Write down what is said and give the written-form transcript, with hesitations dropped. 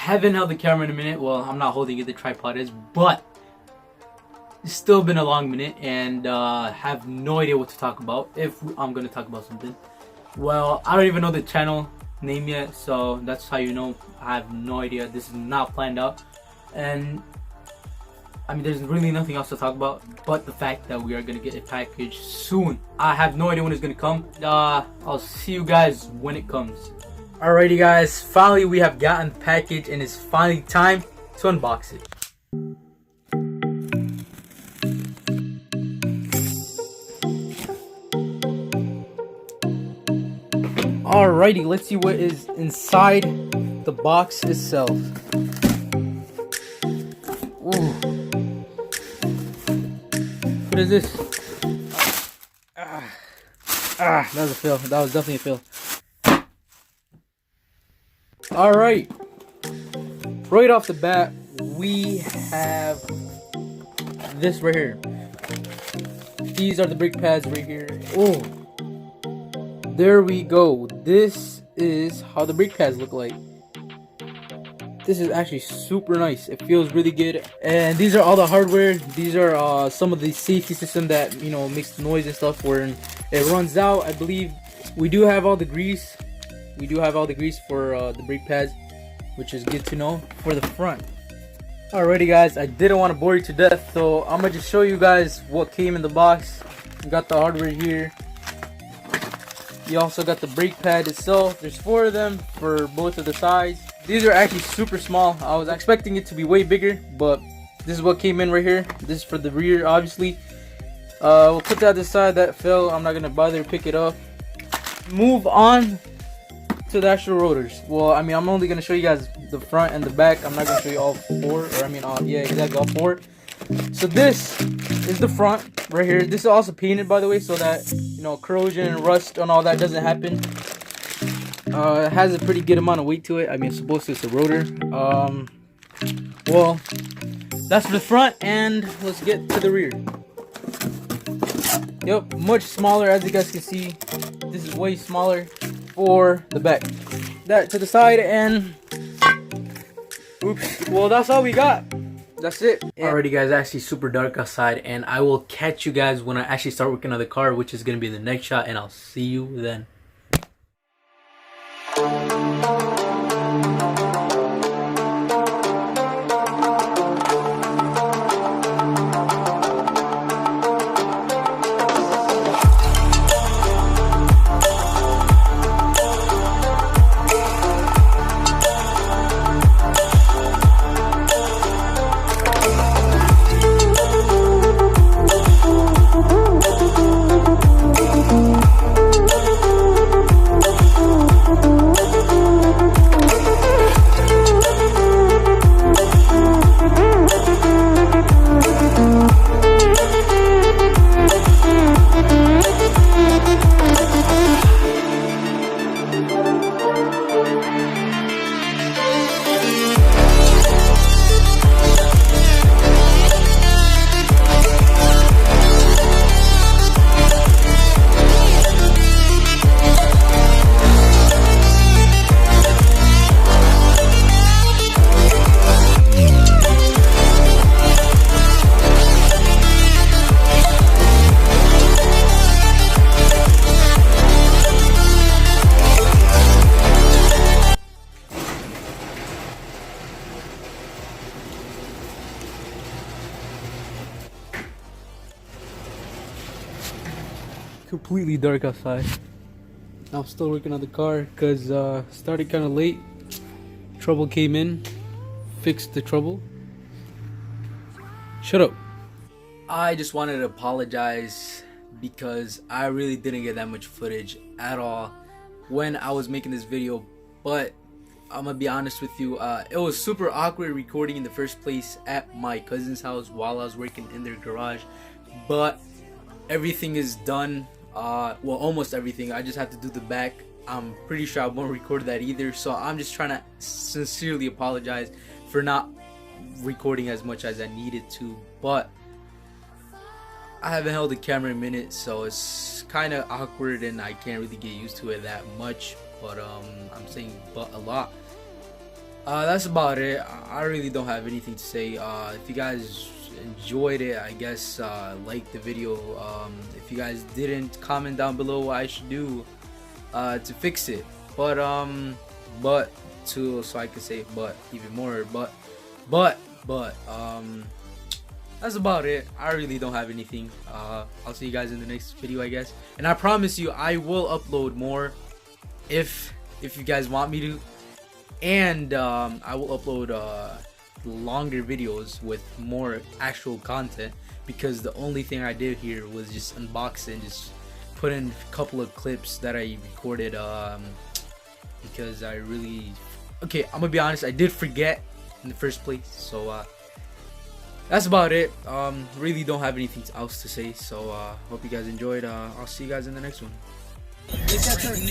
haven't held the camera in a minute. Well, I'm not holding it, the tripod is, but it's still been a long minute and have no idea what to talk about, if I'm gonna talk about something. Well, I don't even know the channel name yet, so that's how you know I have no idea. This is not planned out, and I mean, there's really nothing else to talk about but the fact that we are gonna get a package soon. I have no idea when it's gonna come. I'll see you guys when it comes. Alrighty guys, finally we have gotten the package and it's finally time to unbox it. Alrighty, let's see what is inside the box itself. Ooh. What is this? That was a fail. That was definitely a fail. Alright. Right off the bat, we have this right here. These are the brake pads right here. Oh. There we go. This is how the brake pads look like. This is actually super nice. It feels really good. And these are all the hardware. These are some of the safety system that, you know, makes the noise and stuff when it runs out. I believe we do have all the grease. We do have all the grease for the brake pads, which is good to know for the front. Alrighty guys, I didn't want to bore you to death, so I'm gonna just show you guys what came in the box. You got the hardware here. You also got the brake pad itself. There's 4 of them for both of the sides. These are actually super small. I was expecting it to be way bigger, but this is what came in right here. This is for the rear, obviously. We'll put that aside. That fell. I'm not gonna bother to pick it up. Move on to the actual rotors. Well, I mean, I'm only gonna show you guys the front and the back. I'm not gonna show you all 4, or I mean, yeah, exactly, all 4. So this is the front right here. This is also painted, by the way, so that, you know, corrosion and rust and all that doesn't happen. It has a pretty good amount of weight to it. I mean, it's supposed to, it's a rotor. Well, that's for the front, and let's get to the rear. Yep, much smaller, as you guys can see. This is way smaller for the back. That to the side, and oops. Well, that's all we got. That's it. Alrighty guys, actually super dark outside, and I will catch you guys when I actually start working on the car, which is gonna be the next shot, and I'll see you then. Completely dark outside. I'm still working on the car because started kind of late. Trouble came in, fixed the trouble. Shut up. I just wanted to apologize because I really didn't get that much footage at all when I was making this video, but I'm gonna be honest with you, it was super awkward recording in the first place at my cousin's house while I was working in their garage, but everything is done. Well, almost everything. I just have to do the back. I'm pretty sure I won't record that either, so I'm just trying to sincerely apologize for not recording as much as I needed to, but I haven't held the camera in a minute, so it's kind of awkward and I can't really get used to it that much, but I'm saying but a lot. That's about it. I really don't have anything to say. If you guys enjoyed it, I guess like the video. If you guys didn't, comment down below what I should do to fix it. But so I can say but even more. But that's about it. I really don't have anything. I'll see you guys in the next video, I guess. And I promise you, I will upload more if you guys want me to. And I will upload longer videos with more actual content, because the only thing I did here was just unbox it and just put in a couple of clips that I recorded because I really I'm gonna be honest, I did forget in the first place. So that's about it. Really don't have anything else to say, so hope you guys enjoyed. I'll see you guys in the next one. It's that turn.